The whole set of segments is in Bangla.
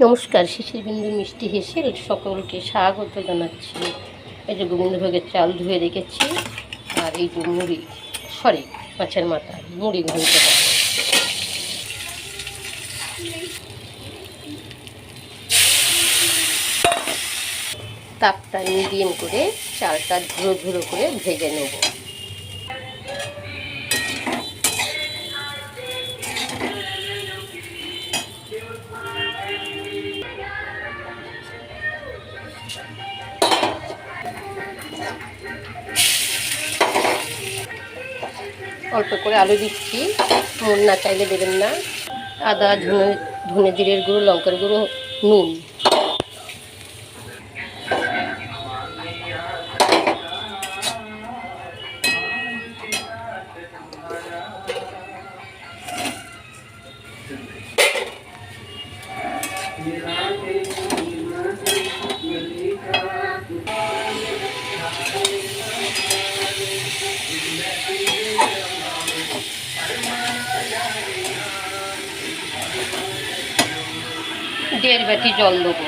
নমস্কার, শিশির বিন্দু মিষ্টি হেসে সকলকে স্বাগত জানাচ্ছি। এই যে গোবিন্দভোগের চাল ধুয়ে রেখেছি, আর এই যে মুড়ি, মাছের মাথা মুড়ি ঘন্ট হবে। তাপটা মিডিয়াম করে চালটা ধুরো ধুরো করে ভেজে নেব। অল্প করে আলু দিচ্ছি, নুন না চাইলে দেবেন না। আদা, ধনে জিরের গুঁড়ো, লঙ্কার গুঁড়ো, নুন। দেড় বাটি জল দেবো।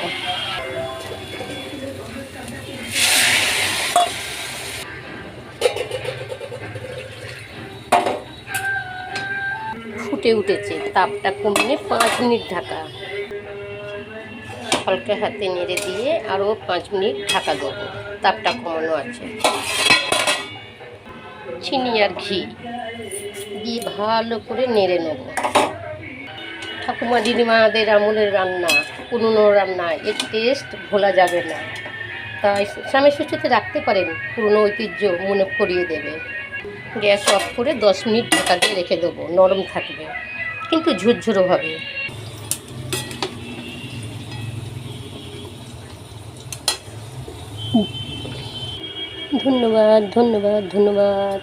ফুটে উঠেছে, তাপটা কমিয়ে 5 মিনিট ঢাকা। হালকা হাতে নেড়ে দিয়ে আরও 5 মিনিট ঢাকা দেবো, তাপটা কমানো আছে। চিনি আর ঘি দিয়ে ভালো করে নেড়ে নেব। ঠাকুমা দিদিমাদের আমলের রান্না, পুরনো রান্না, এর টেস্ট ভোলা যাবে না। তাই স্বামী সুস্থতে রাখতে পারেন, পুরনো ঐতিহ্য মনে করিয়ে দেবে। গ্যাস অফ করে 10 মিনিট ঢাকা দিয়ে রেখে দেবো, নরম থাকবে কিন্তু ঝুরঝুরো হবে। ধন্যবাদ ধন্যবাদ ধন্যবাদ।